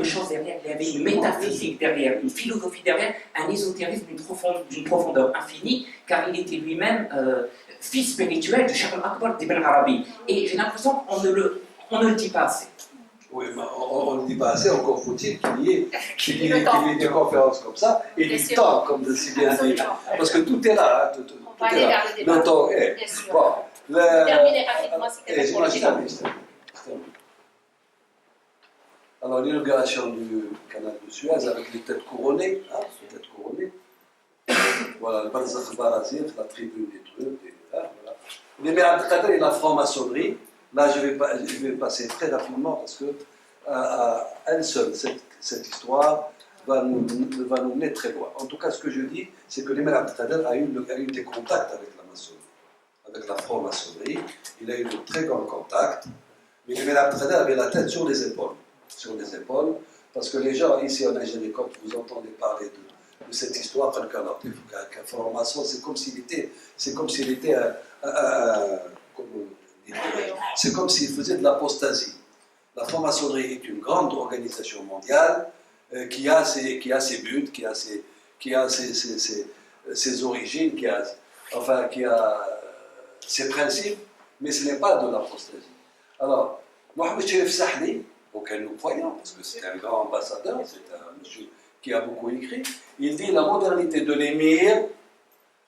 quelque chose derrière, il y avait une métaphysique derrière, une philosophie derrière, un ésotérisme d'une profondeur infinie, car il était lui-même fils spirituel du Cheikh al-Akbar d'Ibn Arabi. Et j'ai l'impression qu'on ne le dit pas assez. Oui, mais on ne le dit pas assez, encore faut-il qu'il y ait des conférences comme ça, et du temps, comme de si bien dit. Parce que tout est là, tout est là. Le temps est. Bon, terminez rapidement, c'est alors, l'inauguration du canal de Suez avec les têtes couronnées, hein, les têtes couronnées. Voilà, le Barzakh Barazir, la tribune des trucs, voilà. Mais Abdelkader et la franc-maçonnerie, là je vais passer très rapidement parce que à elle seule, cette histoire va nous mener très loin. En tout cas, ce que je dis, c'est que l'imam Abdelkader a eu des contacts avec la maçonnerie, avec la franc-maçonnerie. Il a eu de très grands contacts, mais l'imam Abdelkader avait la tête sur les épaules. Parce que les gens ici en Algérie, quand vous entendez parler de cette histoire, qu'un franc-maçon, c'est comme s'il était c'est comme s'il faisait de l'apostasie. La franc-maçonnerie est une grande organisation mondiale qui a ses buts, qui a ses origines, qui a ses principes, mais ce n'est pas de l'apostasie. Alors, Mohamed Cherif Sahli, auquel nous croyons, parce que c'est un grand ambassadeur, c'est un monsieur qui a beaucoup écrit, il dit la modernité de l'émir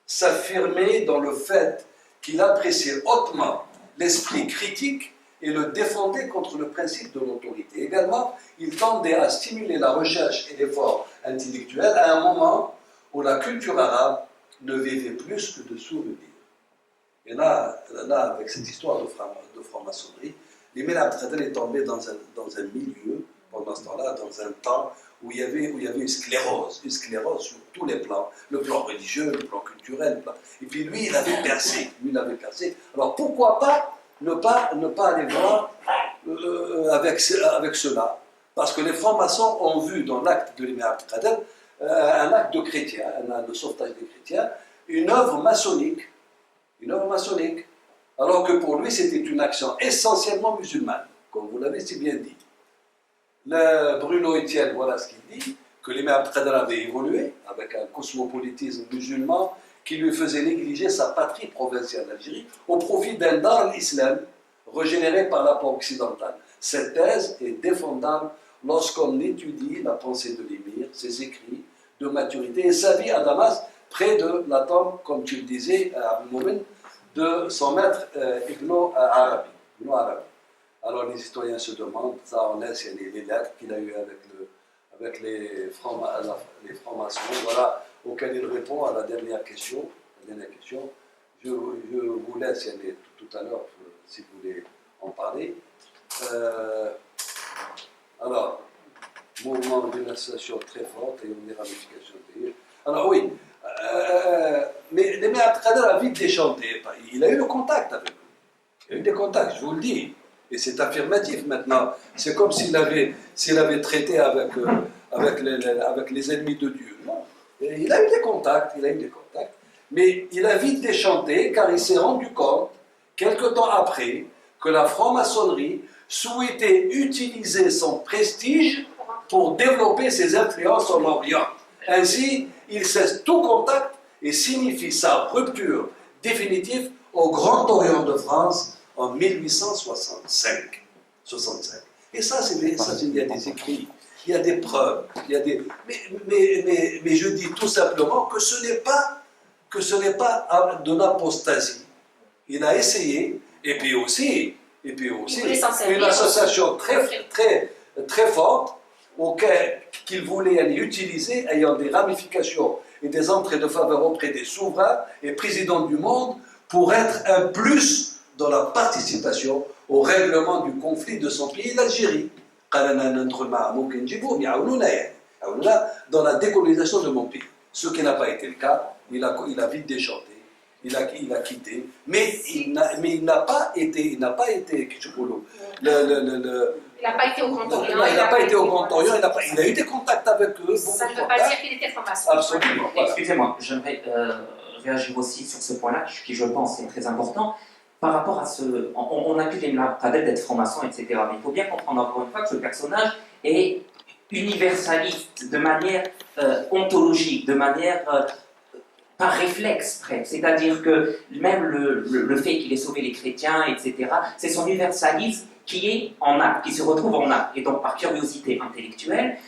s'affirmait dans le fait qu'il appréciait hautement l'esprit critique et le défendait contre le principe de l'autorité. Également, il tendait à stimuler la recherche et l'effort intellectuel à un moment où la culture arabe ne vivait plus que de souvenirs. Et là avec cette histoire de franc-maçonnerie, l'imam Abdelkader est tombé dans un milieu, pendant ce temps-là, dans un temps où il y avait une sclérose sur tous les plans, le plan religieux, le plan culturel, et puis lui, il avait percé. Alors pourquoi pas ne pas aller voir avec cela? Parce que les francs-maçons ont vu dans l'acte de l'imam Abdelkader un acte de chrétien, de sauvetage des chrétiens, une œuvre maçonnique, alors que pour lui, c'était une action essentiellement musulmane, comme vous l'avez si bien dit. Bruno Etienne, voilà ce qu'il dit, que l'imam Abdelkader avait évolué avec un cosmopolitisme musulman qui lui faisait négliger sa patrie provinciale d'Algérie au profit d'un dar l'islam régénéré par l'apport occidental. Cette thèse est défendable lorsqu'on étudie la pensée de l'émir, ses écrits de maturité et sa vie à Damas, près de la tombe, comme tu le disais, à Abdelmoumen, de son maître Ibn Arabi. Alors les historiens se demandent, ça on laisse les lettres qu'il a eues avec les francs-maçons, voilà, auxquelles il répond à la dernière question. Je vous laisse y aller tout à l'heure si vous voulez en parler. Alors, mouvement d'une association très forte et une ramification de... Alors oui, mais l'imam Abdelkader a vite déchanté. Il a eu le contact avec eux. Il a eu des contacts, je vous le dis. Et c'est affirmatif maintenant. C'est comme s'il avait traité avec les ennemis de Dieu. Non. Et il a eu des contacts. Mais il a vite déchanté car il s'est rendu compte, quelque temps après, que la franc-maçonnerie souhaitait utiliser son prestige pour développer ses influences en Orient. Ainsi, il cesse tout contact et signifie sa rupture définitive au Grand Orient de France en 1865. Et ça, il y a des écrits, il y a des preuves, mais je dis tout simplement que ce n'est pas de l'apostasie. Il a essayé, et puis aussi une association très forte qu'il voulait aller utiliser, ayant des ramifications et des entrées de faveur auprès des souverains et présidents du monde, pour être un plus dans la participation au règlement du conflit de son pays, l'Algérie. Dans la décolonisation de mon pays. Ce qui n'a pas été le cas, il a vite déchanté, il a quitté, mais il n'a pas été il n'a pas été au Grand Orient. Il n'a pas été au Grand Orient, il a eu des contacts avec eux. Ça ne veut pas dire qu'il était franc-maçon. Absolument. Voilà. Excusez-moi, j'aimerais réagir aussi sur ce point-là, qui je pense est très important. Par rapport à ce... On accuse l'imam Abdelkader d'être franc-maçon, etc. Mais il faut bien comprendre encore une fois que ce personnage est universaliste, de manière ontologique, de manière par réflexe presque. C'est-à-dire que même le fait qu'il ait sauvé les chrétiens, etc., c'est son universalisme qui est en acte, qui se retrouve en acte. Et donc par curiosité intellectuelle,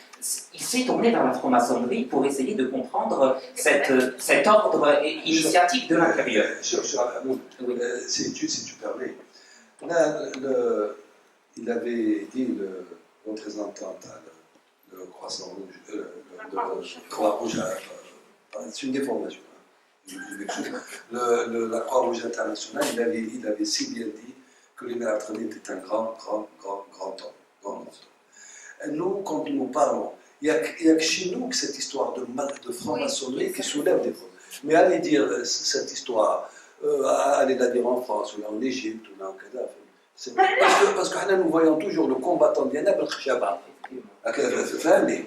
il s'est tourné vers la franc-maçonnerie pour essayer de comprendre cet ordre initiatique de l'intérieur. Si tu permets, là, il avait dit le représentant, le croissant rouge, le Croix-Rouge, c'est une déformation. La Croix-Rouge internationale, il avait si bien dit que l'émir Abdelkhader était un grand homme. Nous, quand nous parlons, il n'y a que chez nous que cette histoire de franc-maçonnerie qui soulève des problèmes. Mais allez dire cette histoire, allez la dire en France, ou là en Égypte, ou là en Kadhafi. Parce que nous voyons toujours le combattant Diana Belkhchaba.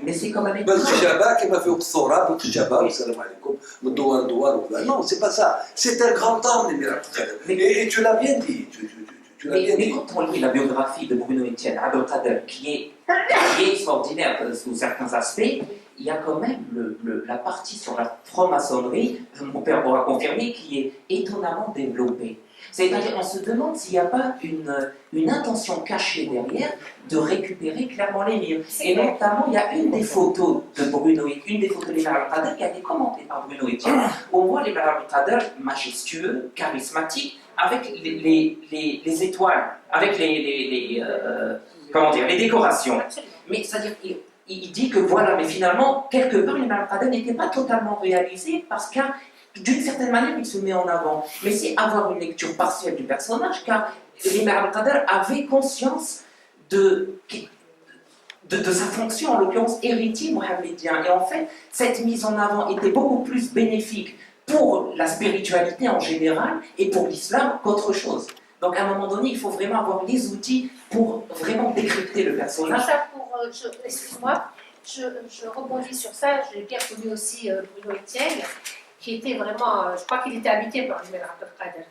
Mais c'est comme avec Belkhchaba qui m'a fait Oksora, Belkhchaba, salam alaikum, Douar. Non, c'est pas ça. C'est un grand homme, l'émir Abdelkhader. Et tu l'as bien dit. Mais quand on lit la biographie de Bruno Etienne Abdelkhader, qui est extraordinaire sous certains aspects, il y a quand même la partie sur la franc-maçonnerie, mon père pourra confirmer, qui est étonnamment développée. C'est-à-dire qu'on se demande s'il n'y a pas une intention cachée derrière de récupérer clairement l'émir. Et notamment, il y a une des photos de Bruno, une des photos de l'émir Abdelkhader qui a été commentée par Bruno Etienne, où on voit l'émir Abdelkhader majestueux, charismatique, avec les étoiles, avec les décorations. Mais c'est-à-dire, il dit que voilà, mais finalement, quelque part, l'émir Abdelkhader n'était pas totalement réalisé parce que d'une certaine manière, il se met en avant. Mais c'est avoir une lecture partielle du personnage, car l'émir Abdelkhader avait conscience de sa fonction, en l'occurrence héritier mohammedien. Et en fait, cette mise en avant était beaucoup plus bénéfique pour la spiritualité en général et pour l'islam qu'autre chose. Donc à un moment donné, il faut vraiment avoir les outils pour vraiment décrypter le personnage. Excuse-moi, je rebondis sur ça. J'ai bien connu aussi Bruno Etienne, qui était vraiment, je crois qu'il était habité par l'émir Abdelkhader.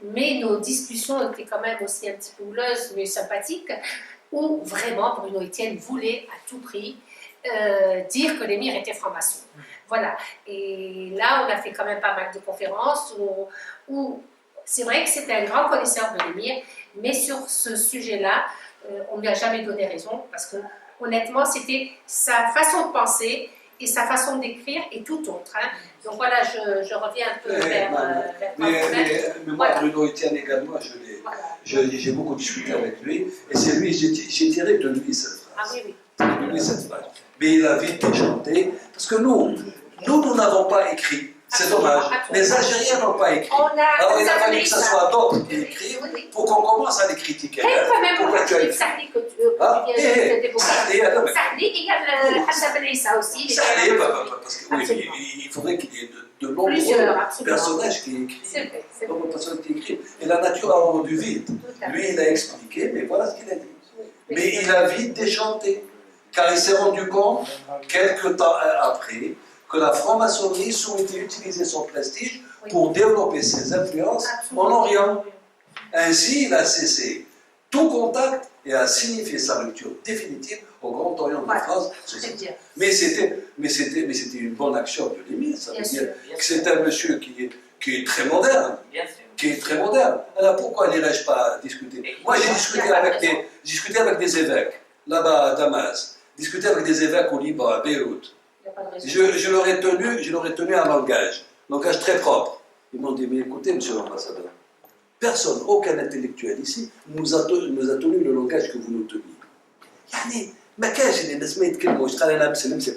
Mais nos discussions étaient quand même aussi un petit peu houleuses, mais sympathiques, où vraiment Bruno Etienne voulait à tout prix dire que l'émir était franc-maçon. Voilà. Et là, on a fait quand même pas mal de conférences où c'est vrai que c'était un grand connaisseur de l'émir, mais sur ce sujet-là, on ne lui a jamais donné raison, parce que honnêtement, c'était sa façon de penser et sa façon d'écrire et tout autre. Hein. Donc voilà, je reviens un peu vers mais moi, Bruno Etienne également, j'ai beaucoup discuté avec lui, et c'est lui, j'ai tiré de lui cette phrase. Ah oui, oui. De lui cette phrase. Mais il a vite déchanté, parce que nous n'avons pas écrit. C'est dommage. Les Algériens n'ont pas écrit. Alors il a fallu que ce soit d'autres qui écrivent pour qu'on commence à les critiquer. Quand même, on va dire Sahli que tu viens d'évoquer. Sahli, il y a le Hamza Ben Issa aussi. Sahli, parce qu'il faudrait qu'il y ait de nombreux personnages qui écrivent. C'est vrai. Personnes qui écrivent. Et la nature a horreur du vide. Lui, il a expliqué, mais voilà ce qu'il a dit. Mais il a vite déchanté, car il s'est rendu compte, quelques temps après, que la franc-maçonnerie souhaitait utiliser son prestige pour développer ses influences en Orient. Ainsi, il a cessé tout contact et a signifié sa rupture définitive au Grand Orient de France. Mais c'était une bonne action de l'émir. Ça veut dire que c'est un monsieur qui est très moderne. Alors pourquoi n'irais-je pas discuter? Moi, j'ai discuté avec des évêques, là-bas à Damas, discuté avec des évêques au Liban, à Beyrouth. Je leur ai tenu un langage très propre. Ils m'ont dit, mais écoutez, monsieur l'ambassadeur, personne, aucun intellectuel ici nous a tenu le langage que vous nous teniez. Yani, ما كانش اللي الناس ما يتكلموش قال انا مسلم c'est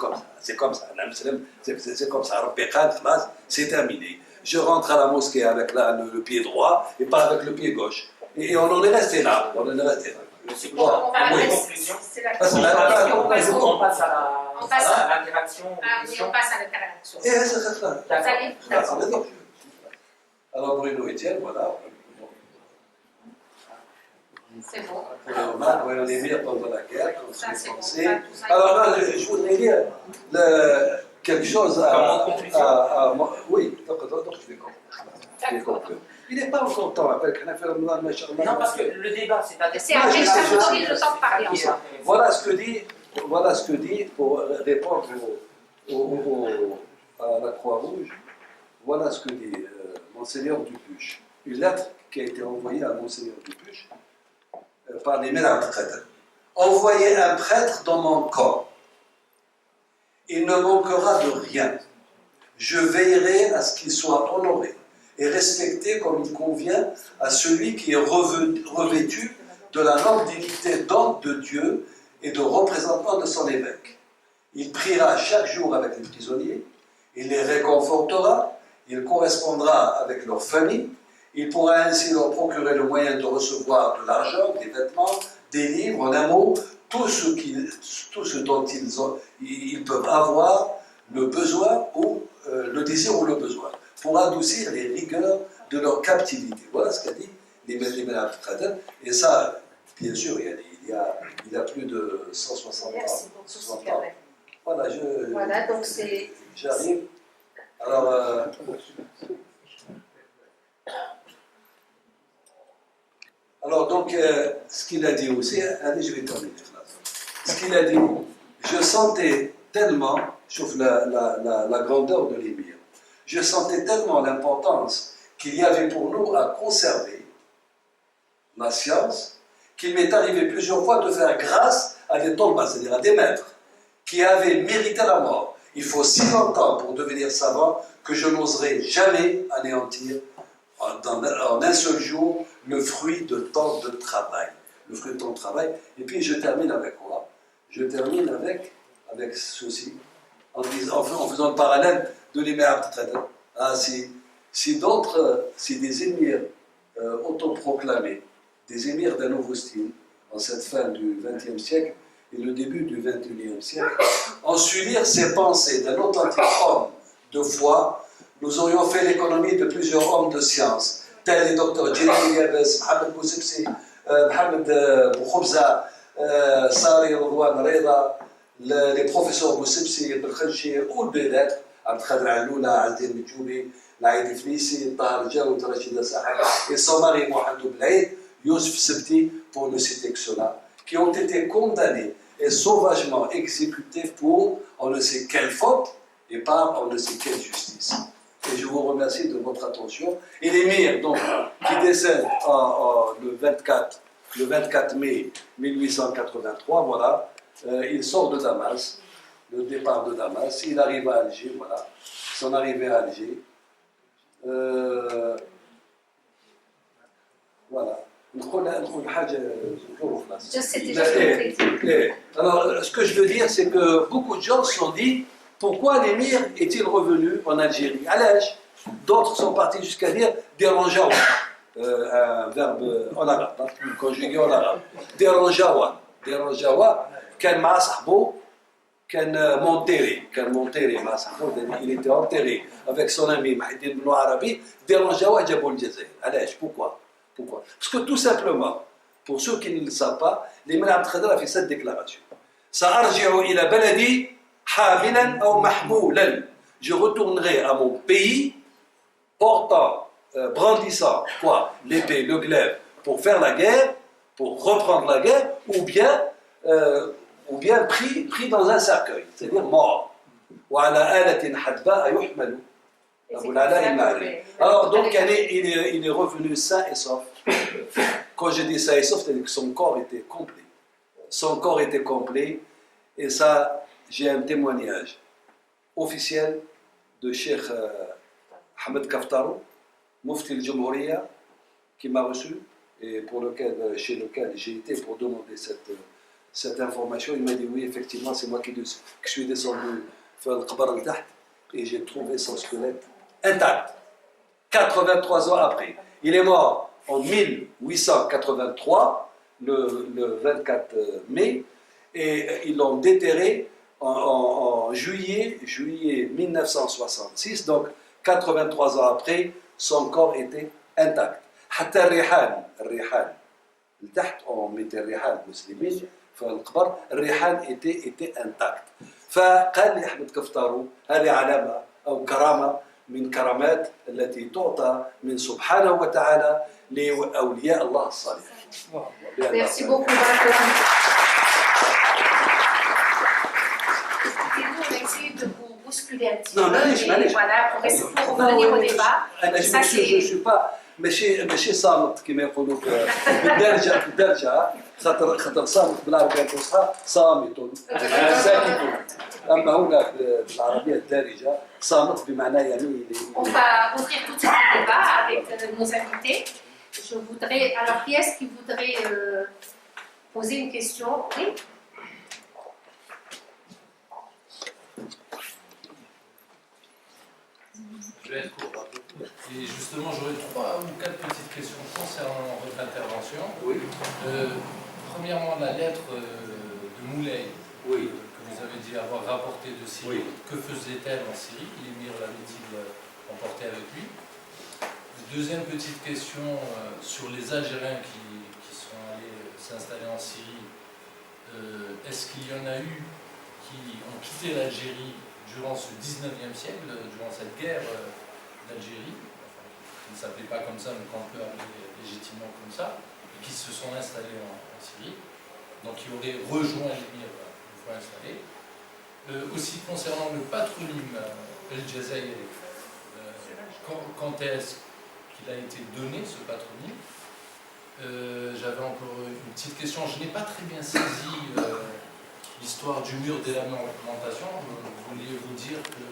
comme ça انا مسلم c'est comme ça ربي قال خلاص c'est terminé. Je rentre à la mosquée avec le pied droit et pas avec le pied gauche. Et on en est resté là. On passe à l'interaction. Alors Bruno Etienne, voilà. C'est bon. On est bien pendant la guerre, comme c'est pensé. Alors là, je voudrais dire quelque chose à oui, donc je vais conclure. Il n'est pas encore temps avec Non, parce que le débat, c'est pas... C'est après, je le temps de parler ensemble. Voilà ce que dit voilà ce que dit, pour répondre à la Croix-Rouge, voilà ce que dit Monseigneur Dupuche. Une lettre qui a été envoyée à Monseigneur Dupuche par les Mères Abdelkader. Envoyez un prêtre dans mon camp. Il ne manquera de rien. Je veillerai à ce qu'il soit honoré et respecté comme il convient à celui qui est revêtu de la noble dignité d'homme de Dieu et de représentant de son évêque. Il priera chaque jour avec les prisonniers, il les réconfortera, il correspondra avec leurs familles, il pourra ainsi leur procurer le moyen de recevoir de l'argent, des vêtements, des livres, en un mot, tout ce dont ils peuvent avoir le besoin ou le désir ou le besoin, pour adoucir les rigueurs de leur captivité. Voilà ce qu'a dit l'Ibn Abdelkader. Et ça, bien sûr, il y a plus de 160 ans. Merci pour tout ce 60 qu'il ans. avait. Voilà, Donc c'est... j'arrive. Alors donc, ce qu'il a dit aussi, allez, je vais terminer là. Ce qu'il a dit, je sentais tellement, je trouve la grandeur de l'émir, je sentais tellement l'importance qu'il y avait pour nous à conserver la science, qu'il m'est arrivé plusieurs fois de faire grâce à des tolbas, c'est-à-dire à des maîtres, qui avaient mérité la mort. Il faut si longtemps pour devenir savant que je n'oserais jamais anéantir en un seul jour le fruit de tant de travail. Le fruit de tant de travail. Et puis je termine avec quoi? Je termine avec ceci, en faisant le parallèle de l'émir Abdelkader. Ah, si des émirs autoproclamés, des émirs d'un nouveau style, en cette fin du XXe siècle et le début du XXIe siècle, ont su lire ces pensées d'un authentique homme de foi, nous aurions fait l'économie de plusieurs hommes de science, tels les docteurs Djelali Yabes, Mohamed Boussibsi, Mohamed Boukhobza, Sari Rouane Reda, les professeurs Boussibsi, Belkhanchi ou des lettres, Abdelkader Aloula, Aldin Medjoubi, Laïd Fnissi, Tahar Djaoud, Rachida Sahel, et son mari Mohamed Blaïd, Youssef Sebti, pour ne citer que cela, qui ont été condamnés et sauvagement exécutés pour on ne sait quelle faute et par on ne sait quelle justice. Et je vous remercie de votre attention. Et l'émir, donc, qui décède le 24 mai 1883, voilà, il sort de Damas, le départ de Damas, il arrive à Alger, voilà, son arrivée à Alger. Voilà. Alors, ce que je veux dire, c'est que beaucoup de gens se sont dit pourquoi l'émir est-il revenu en Algérie? Alège. D'autres sont partis jusqu'à dire dérangeawa, un verbe en arabe, conjugué en arabe. Dérangeawa. Dérangeawa, كان مع صاحبه كان مونتيري مع صاحبه, il était enterré avec son ami Mahidine Ben Arabi. Dérangeawa جابوا الجزائر. Alège. Pourquoi? Parce que tout simplement, pour ceux qui ne le savent pas, l'Imam Abdelkader a fait cette déclaration. سأرجع إلى بلدي حاملا أو محمولا. Je retournerai à mon pays portant, brandissant quoi? L'épée, le glaive, pour faire la guerre, pour reprendre la guerre, ou bien pris dans un cercueil, c'est-à-dire mort. وعلى آلة حدباء يحمل. Alors donc il est revenu sain et sauf. Quand je dis sain et sauf, c'est-à-dire que son corps était complet. Son corps était complet, et ça, j'ai un témoignage officiel de Cheikh Ahmed Kaftarou, Mufti al-Jumhuriya, qui m'a reçu et chez lequel j'ai été pour demander cette information. Il m'a dit oui, effectivement, c'est moi qui suis descendu faire le Qabar al-Taht et j'ai trouvé son squelette intact, 83 ans après. Il est mort en 1883, le 24 mai, et ils l'ont déterré en juillet 1966, donc 83 ans après, son corps était intact. حتى الريحان لتحت on mettait الريحان المسلمين في القبر, الريحان était intact. فقال لي أحمد كفتارو هذه علامة أو كرامة من كرامات التي تعطى من سبحانه وتعالى لأولياء الله الصالحين. Merci beaucoup. dérouler un petit Non, peu, معليش. voilà, pour revenir au débat. انا Ça, جو شو با ماشي صامت كما يقولوا بالدرجه خاطر صامت بالعربيه الفصحى صامت ساكت. اما هنا بالعربيه الدارجه صامت بمعنى يميل. On va ouvrir tout de suite le débat avec nos invités. Je voudrais, alors qui est-ce qui voudrait poser une question? Oui. Je vais être court. Et justement, j'aurais 3 ou 4 petites questions concernant votre intervention. Oui. Premièrement, la lettre de Moulay, Oui. que vous avez dit avoir rapportée de Syrie. Oui. Que faisait-elle en Syrie? L'émir l'avait-il emporté avec lui? Deuxième petite question sur les Algériens qui sont allés s'installer en Syrie. Est-ce qu'il y en a eu qui ont quitté l'Algérie durant ce 19e siècle, durant cette guerre d'Algérie, qui ne s'appelait pas comme ça, mais qu'on peut appeler légitimement comme ça, et qui se sont installés en Syrie, donc qui auraient rejoint l'émir une fois installé. Aussi concernant le patronyme El Jazairi, quand est-ce qu'il a été donné, ce patronyme? J'avais encore une petite question, je n'ai pas très bien saisi l'histoire du mur de lamentation. Vouliez-vous dire que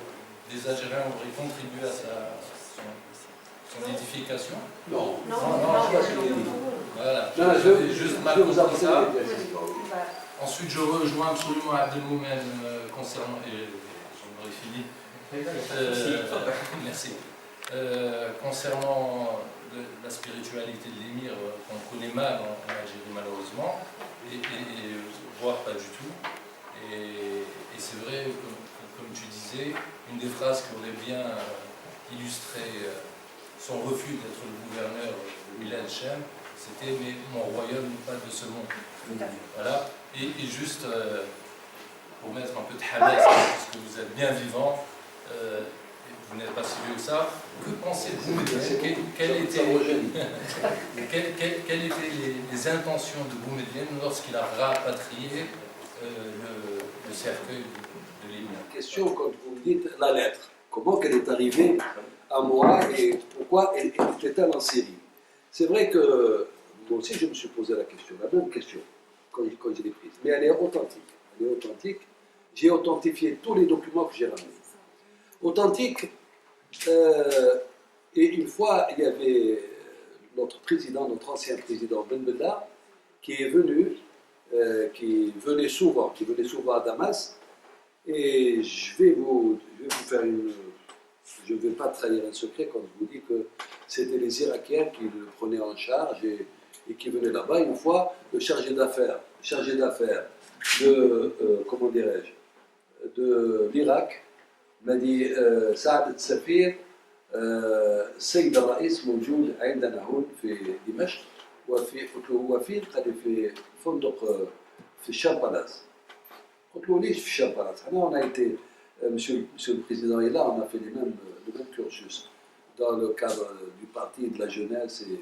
des Algériens auraient contribué à son édification? Non. Voilà. Non, je J'avais juste mal vais vous compris ça. apporter. Ensuite, je rejoins absolument Abdelmoumen concernant... Et j'en aurais fini. Merci. Concernant la spiritualité de l'émir, qu'on connaît mal en Algérie malheureusement, et voire pas du tout. Et c'est vrai, comme tu disais, une des phrases qui aurait bien illustré son refus d'être le gouverneur de Bilal Chem, c'était « Mais mon royaume n'est pas de ce monde ». Voilà. Et juste pour mettre un peu de habas, parce que vous êtes bien vivant, vous n'êtes pas si vieux que ça, que pensez-vous? Quelles étaient les intentions de Boumedienne lorsqu'il a rapatrié le cercueil de l'émir? Question, quand vous me dites la lettre, comment elle est arrivée à moi et pourquoi elle était-elle en Syrie? C'est vrai que moi aussi je me suis posé la question, la même question, quand je l'ai prise. Mais elle est authentique. Elle est authentique. J'ai authentifié tous les documents que j'ai ramenés. Authentique, et une fois, il y avait notre président, notre ancien président Ben Bella, qui venait souvent à Damas, et je vais vous faire je ne vais pas trahir un secret quand je vous dis que c'était les Irakiens qui le prenaient en charge et qui venaient là-bas. Une fois, le chargé d'affaires de l'Irak m'a dit سعادة السفير السيد الرئيس موجود عندنا هون في دمشق قلت له هو فين؟ قال لي في فندق في الشامبالاز. قلت له ليش في الشامبالاز؟ احنا on a été monsieur le président est là, on a fait le même cursus dans le cadre du parti de la jeunesse et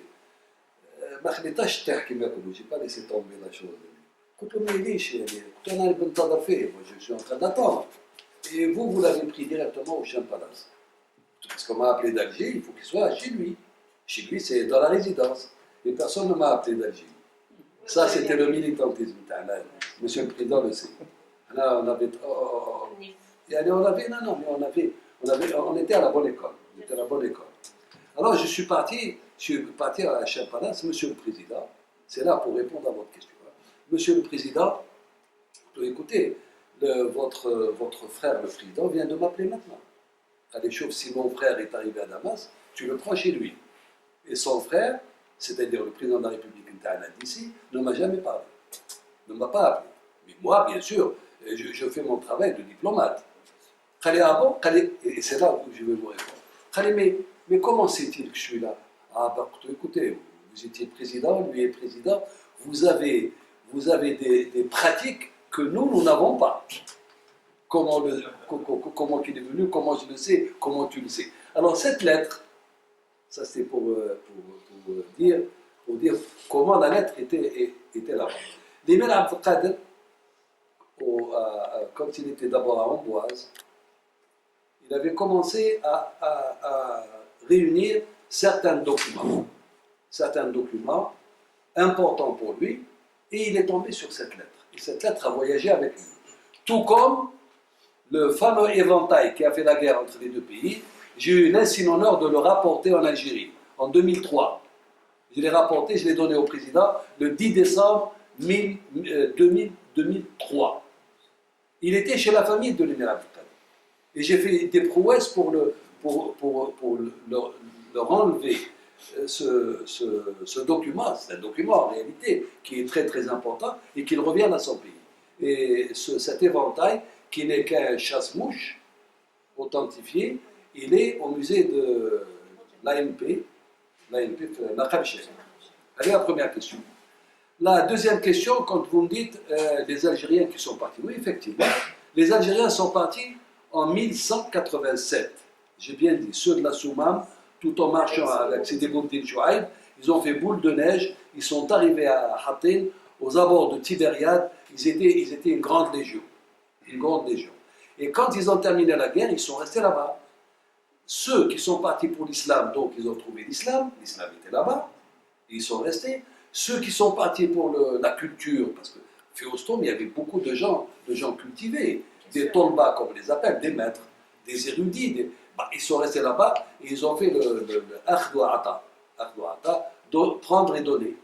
ما خليتهاش تحكي كما يقولوا j'ai pas laissé tomber la chose. قلت له mais ليش يعني؟ قلت له انا بنتظر فيه, moi je suis en train d'attendre. Et vous l'avez pris directement au Champalace. Parce qu'on m'a appelé d'Alger, il faut qu'il soit chez lui. Chez lui, c'est dans la résidence. Et personne ne m'a appelé d'Alger. Ça, c'était le militantisme. Monsieur le Président le sait. Là, on avait... on était à la bonne école. On était à la bonne école. Alors, je suis parti à Champalace, Monsieur le Président. C'est là pour répondre à votre question. Monsieur le Président, écoutez, votre frère, le président, vient de m'appeler maintenant. Si mon frère est arrivé à Damas, tu le prends chez lui. Et son frère, c'est-à-dire le président de la République d'ici, ne m'a jamais parlé. Ne m'a pas appelé. Mais moi, bien sûr, je fais mon travail de diplomate. Et c'est là où je vais vous répondre. Mais comment c'est-il que je suis là? Ah ben écoutez, vous étiez président, lui est président, vous avez des pratiques que nous n'avons pas. Comment qu'il est venu, comment je le sais, comment tu le sais. Alors cette lettre, ça c'est pour dire comment la lettre était là-bas. L'émir Abdelkader, quand il était d'abord à Amboise, il avait commencé à réunir certains documents importants pour lui, et il est tombé sur cette lettre. Et cette lettre a voyagé avec lui. Tout comme le fameux éventail qui a fait la guerre entre les deux pays, j'ai eu l'insigne honneur de le rapporter en Algérie, en 2003. Je l'ai rapporté, je l'ai donné au président le 10 décembre 2003. Il était chez la famille de l'émir Abdelkader. Et j'ai fait des prouesses pour leur enlever ce document. C'est un document en réalité qui est très très important et qu'il revienne à son pays. Et cet éventail, qui n'est qu'un chasse-mouche authentifié, il est au musée de l'ANP, Maqam Cheikh. Allez, la première question. La deuxième question, quand vous me dites les Algériens qui sont partis, oui, effectivement, les Algériens sont partis en 1187. J'ai bien dit, ceux de la Soumam, tout en marchant avec Sidi Boumdine Chouaïb, ils ont fait boule de neige, ils sont arrivés à Hatin, aux abords de Tibériade, ils étaient une grande légion. Une grande légion. Et quand ils ont terminé la guerre, ils sont restés là-bas. Ceux qui sont partis pour l'islam, donc ils ont trouvé l'islam était là-bas, et ils sont restés. Ceux qui sont partis pour la culture, parce que Féostome, il y avait beaucoup de gens cultivés, des tolbas, comme on les appelle, des maîtres, des érudits, ils sont restés là-bas et ils ont fait le akhdouata, prendre et donner.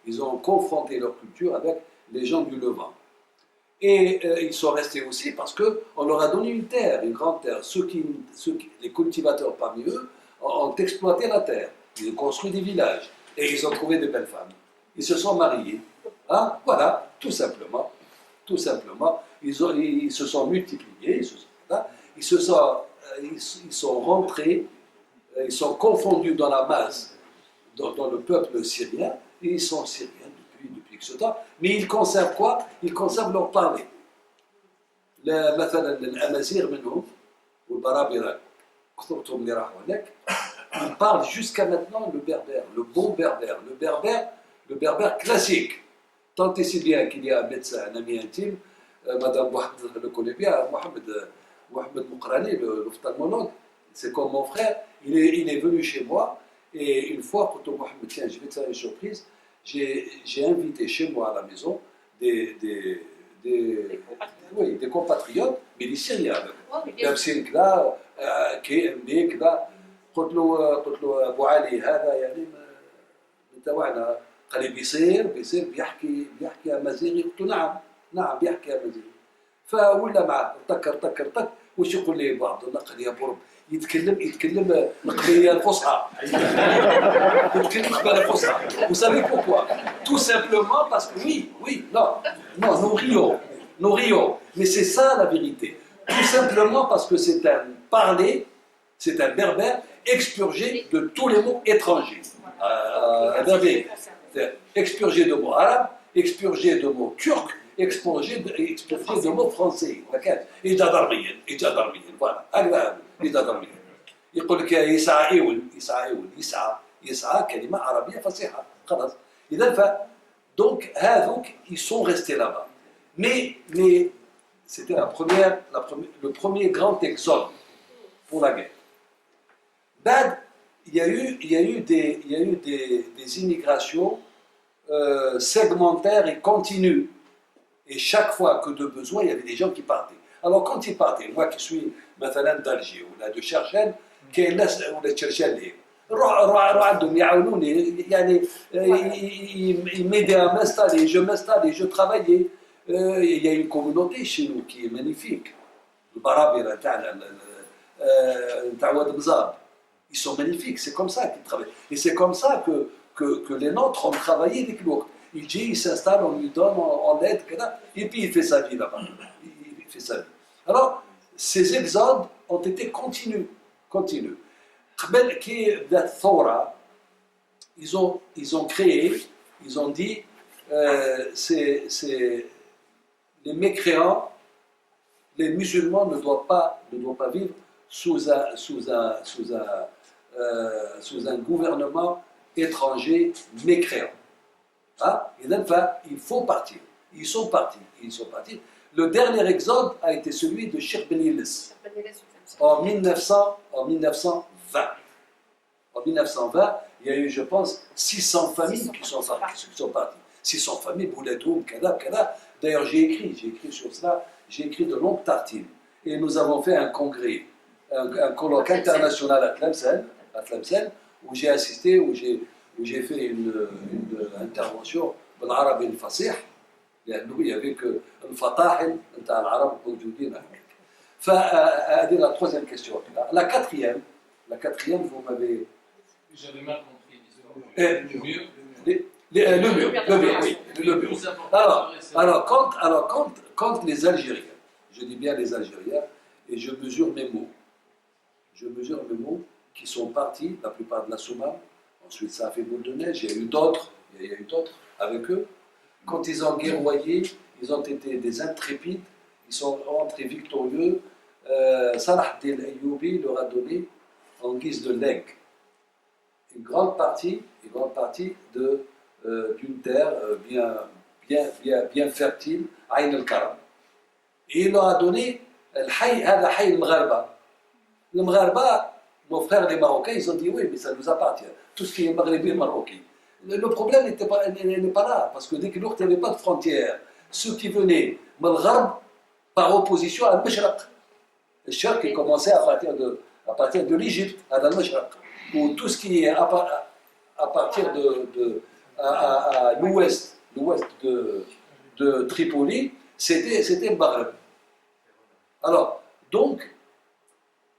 Ils ont confronté leur culture avec les gens du Levant. Et ils sont restés aussi parce qu'on leur a donné une terre, une grande terre. Les cultivateurs parmi eux ont exploité la terre. Ils ont construit des villages et ils ont trouvé de belles femmes. Ils se sont mariés. Hein? Voilà, tout simplement. Ils se sont multipliés. Ils sont rentrés, ils sont confondus dans la masse, dans le peuple syrien, et ils sont syriens depuis ce temps. Mais ils conservent quoi? Ils conservent leur parler. مثلا الأمازيغ منهم والبرابرة كثرتهم اللي راحوا هناك ils parlent jusqu'à maintenant le berbère, le bon berbère, le berbère classique. Tant et si bien qu'il y a un médecin, un ami intime, Madame Mohamed le connaît bien, Mohamed Moukrani, l'ophtalmologue, c'est comme mon frère, il est venu chez moi, et une fois, quand Mohamed, tiens, je vais te faire une surprise, j'ai invité chez moi à la maison des compatriotes, mais des Syriens. لابسين كذا KMB كذا قلت له ابو علي هذا يعني من تبعنا قال لي بيصير بيحكي امازيغي قلت له نعم بيحكي امازيغي فولا معه طك وش يقول لي بعض قال يا برب يتكلم القبيله الفصحى يتكلم القبيله الفصحى. Vous savez pourquoi? Tout simplement parce que oui, non, nous rions, mais c'est ça la vérité. Tout simplement parce que c'est un parler, c'est un berbère expurgé de tous les mots étrangers. Expurgé de mots arabes, expurgé de mots turcs, expurgé de mots français. إيجادرميا voilà. إيجادرميا. يقول لك يسعى كلمة عربية فصيحة. خلاص. إذا donc هذوك ils sont restés là-bas. Mais c'était le premier grand exode pour la guerre. Bad, il y a eu des immigrations segmentaires et continues. Et chaque fois que de besoin, il y avait des gens qui partaient. Alors quand ils partaient, moi qui suis مثلا d'Alger ou de Cherchel, كاين ناس ولا Cherchel روح عندهم يعاونوني يعني ils m'aidaient à m'installer, je travaillais. Il y a une communauté chez nous qui est magnifique. Le Barabira, ils sont magnifiques, c'est comme ça qu'ils travaillent. Et c'est comme ça que les nôtres ont travaillé avec l'autre. Il s'installe, on lui donne, on l'aide, et puis il fait sa vie là-bas. Alors, ces exodes ont été continus. Ils ont créé, ils ont dit, les mécréants, les musulmans ne doivent pas vivre sous un gouvernement étranger mécréant. Il faut partir. Ils sont partis. Le dernier exode a été celui de Cheikh Ben Yilis. en 1920. En 1920, il y a eu, je pense, 600 familles qui sont parties. 600 familles, Bouledoum, Kada, Kada. D'ailleurs, j'ai écrit sur cela, j'ai écrit de longues tartines. Et nous avons fait un congrès, un colloque international à Tlemcen, où j'ai assisté, où j'ai fait une intervention en arabe et fasih. Il y avait que le fatahil, l'arabe, فهذه la troisième question. La quatrième, vous m'avez... J'avais mal compris l'histoire. Le mur. Le mur. Alors, quand les Algériens, je dis bien les Algériens, et je mesure mes mots qui sont partis, la plupart de la Soumam, ensuite ça a fait boule de neige, il y a eu d'autres avec eux. Quand ils ont guerroyé, ils ont été des intrépides, ils sont rentrés victorieux. Salah Ad-Din Ayyoubi leur a donné en guise de legs une grande partie d'une terre bien fertile, Aïn al-Karam. Et il leur a donné le Mgharba. Le Mgharba, nos frères les Marocains, ils ont dit oui, mais ça nous appartient. Tout ce qui est Maghrébi, Marocain. Le problème n'est pas là, parce que dès que il n'y avait pas de frontières, ceux qui venaient Malgharb par opposition à Al-Mashraq. Le Sharq qui commençait à partir de l'Égypte, à Al-Mashraq, où tout ce qui est à partir à l'ouest de Tripoli, c'était le Maghreb. Alors, donc,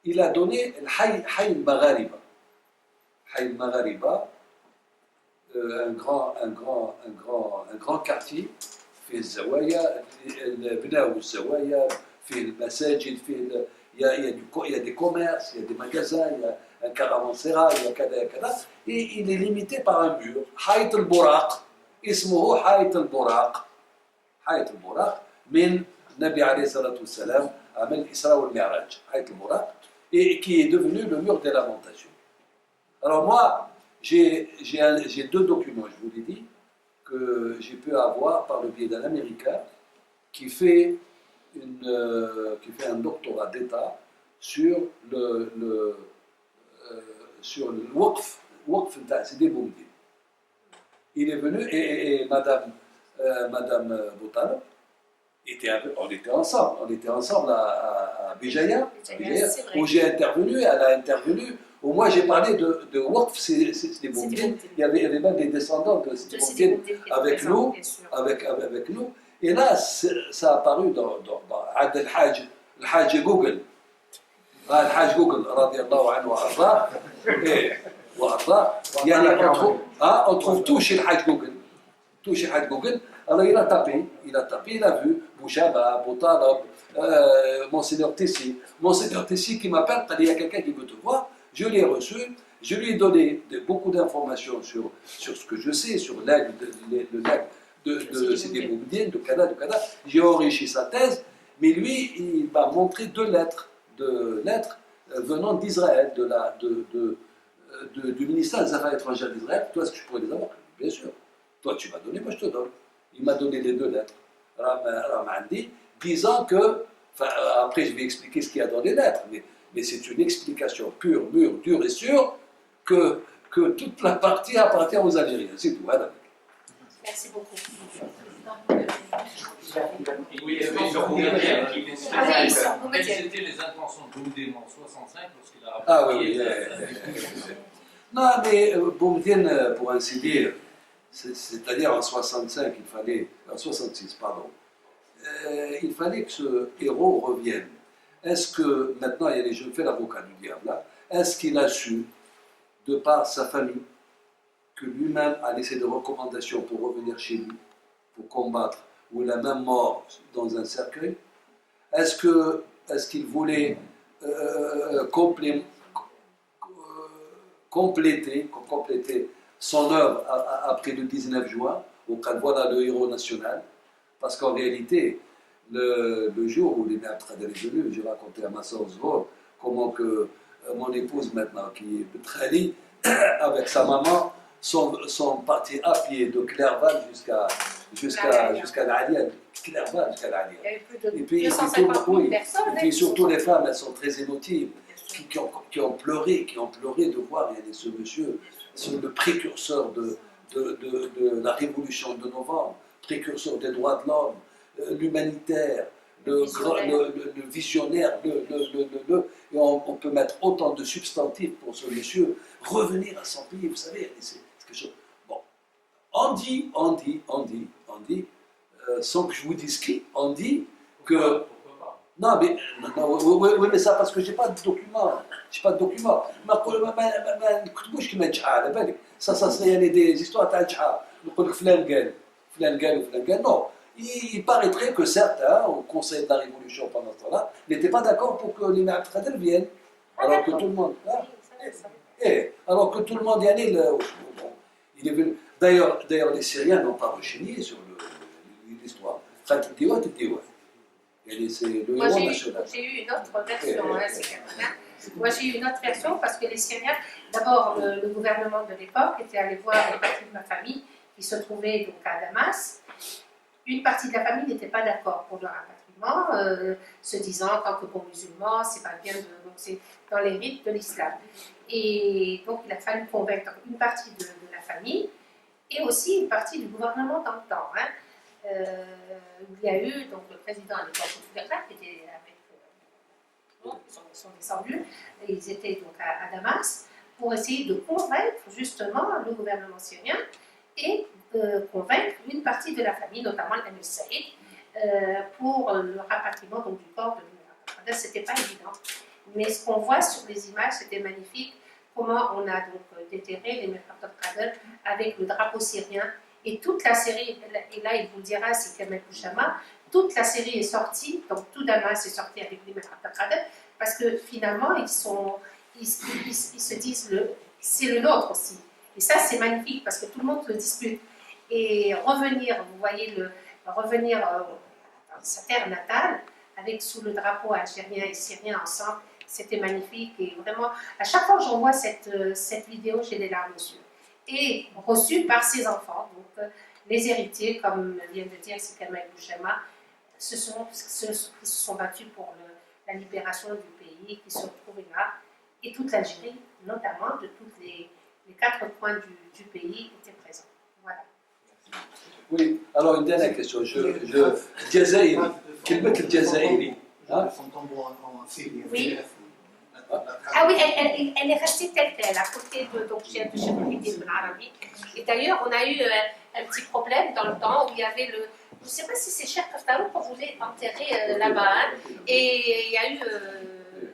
il a donné le Hay al-Maghariba. Hay al-Maghariba, un grand quartier, في الزوايا بناوا الزوايا في المساجد il y a des commerces, il y a des magasins, il y a un caravansérail, il y a كذا et il est limité par un mur حائط البراق اسمه حائط البراق من النبي عليه الصلاة والسلام عمل الإسراء والمعراج حائط البراق et qui est devenu le mur des lamentations. Alors moi j'ai deux documents, je vous l'ai dit, que j'ai pu avoir par le biais d'un Américain qui fait un doctorat d'État sur le waqf de Sidi Boumediene. Il est venu et Madame Boutaleb, on était ensemble à Béjaïa, où j'ai intervenu, elle a intervenu, où moi j'ai parlé de waqf Sidi Boumediene. Il y avait même des descendants de Sidi Boumediene avec nous. Et là, ça a apparu dans le Hajj Google. Le Hajj Google, radiallahu anhu wa arda. On trouve tout chez le Hajj Google. Alors il a tapé, il a vu Bouchaba, Boutalab, Monseigneur Tessi qui m'appelle, il y a quelqu'un qui veut te voir. Je l'ai reçu, je lui ai donné beaucoup d'informations sur ce que je sais, sur le lac de Sidi Boumediene, de Kada. J'ai enrichi sa thèse, mais lui, il m'a montré deux lettres venant d'Israël, du ministère des Affaires étrangères d'Israël. Toi, est-ce que je pourrais les avoir? Bien sûr. Toi, tu m'as donné, moi je te donne. Il m'a donné les deux lettres, Ramandi, disant que, après je vais expliquer ce qu'il y a dans les lettres, mais c'est une explication pure, dure et sûre que toute la partie appartient aux Algériens. C'est tout, madame. Merci beaucoup. Oui, Ah oui, ils sont quelles étaient les intentions de Boumediene en 65 lorsqu'il a Ah oui. Non, mais Boumediene, pour ainsi dire, c'est-à-dire en 65, en 66, pardon, il fallait que ce héros revienne. Est-ce que, maintenant, je fais l'avocat du diable là, est-ce qu'il a su, de par sa famille, que lui-même a laissé des recommandations pour revenir chez lui, pour combattre, ou il a même mort dans un cercueil? Est-ce qu'il voulait compléter son œuvre après le 19 juin, au cas voilà le héros national? Parce qu'en réalité, le jour où l'imam Trader est venu, j'ai raconté à ma soeur Zhor comment que mon épouse maintenant, qui est Betrali, avec sa maman, sont partis à pied de Clerval jusqu'à l'Alien. Clerval jusqu'à l'Alien. Il y avait plus de Et puis, 250 000 personnes. et puis surtout les femmes, elles sont très émotives, qui ont pleuré de voir ce monsieur, le précurseur de la révolution de novembre, précurseur des droits de l'homme, l'humanitaire, le visionnaire, et on peut mettre autant de substantifs pour ce monsieur, revenir à son pays, vous savez, c'est quelque chose. Bon, on dit, sans que je vous dise qui, on dit que. Non, mais ça parce que j'ai pas de document. Ça, c'est des histoires non. Il paraîtrait que certains, au Conseil de la Révolution pendant ce temps-là, n'étaient pas d'accord pour que les Abdelkader viennent. Alors que tout le monde. Alors que tout le monde y allait. Il est venu. D'ailleurs, les Syriens n'ont pas rechigné sur l'histoire. C'est le Moi, héros national. j'ai eu une autre version. Moi, j'ai eu une autre version parce que les Syriens, d'abord, le gouvernement de l'époque était allé voir une partie de ma famille qui se trouvait donc à Damas. Une partie de la famille n'était pas d'accord pour le rapatriement, se disant qu'en tant que bon musulman, c'est pas bien de. Donc, c'est dans les rites de l'islam. Et donc, il a fallu convaincre une partie de la famille et aussi une partie du gouvernement dans le temps. Il y a eu donc le président à l'époque qui était avec. Ils sont descendus et ils étaient donc à Damas pour essayer de convaincre justement le gouvernement syrien et convaincre une partie de la famille, notamment l'Amir Saïd, pour le rapatriement donc, du corps de l'Émirat. C'était pas évident. Mais ce qu'on voit sur les images, c'était magnifique. Comment on a donc déterré l'Émirat Abdelkader avec le drapeau syrien. Et toute la série, et là il vous le dira, c'est Kamel Bouchama, toute la série est sortie, donc tout Damas est sorti avec l'Émirat Abdelkader, parce que finalement ils se disent c'est le nôtre aussi. Et ça c'est magnifique parce que tout le monde le dispute. Et revenir, vous voyez, revenir dans sa terre natale, avec sous le drapeau algérien et syrien ensemble, c'était magnifique. Et vraiment, à chaque fois que j'en vois cette vidéo, j'ai les larmes aux yeux. Et reçue par ses enfants, donc les héritiers, comme vient de dire Kamel Bouchama, se sont battus pour la libération du pays, qui se retrouvait là, et toute l'Algérie, notamment, de tous les 4 coins du pays, étaient présents. Voilà. Oui, alors une dernière question. Djazaïri, quel mec le Djazaïri? Oui. Ah oui, elle est restée telle qu'elle, à côté de Cheikh Mouhidine Ben Arabi. Et d'ailleurs, on a eu un petit problème dans le temps où il y avait le. Je ne sais pas si c'est Cheikh Kaftaoui qu'on voulait enterrer là-bas. Et il y a eu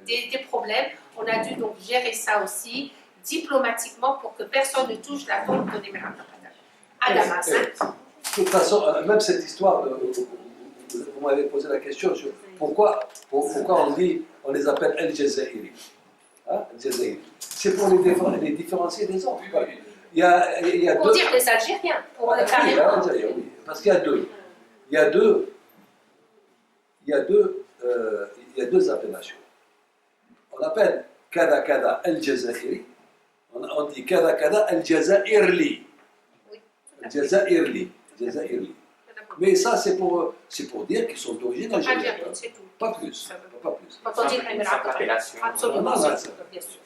des problèmes. On a dû donc gérer ça aussi diplomatiquement pour que personne ne touche la tombe de l'Émirat à Damas. De toute façon, même cette histoire, vous m'avez posé la question sur pourquoi on les appelle El Jazairi. Hein, c'est pour les différencier des autres. Il y a pour deux, dire les Algériens, pour le carrément. Oui, parce qu'il y a deux. Il y a deux appellations. On appelle Kada Kada El Jazairi. On dit Kada Kada El Jazairli. Jazairli. Mais ça, c'est pour dire qu'ils sont d'origine algérienne. C'est tout. Pas plus. Quand on dit l'Émirat, absolument, bien sûr.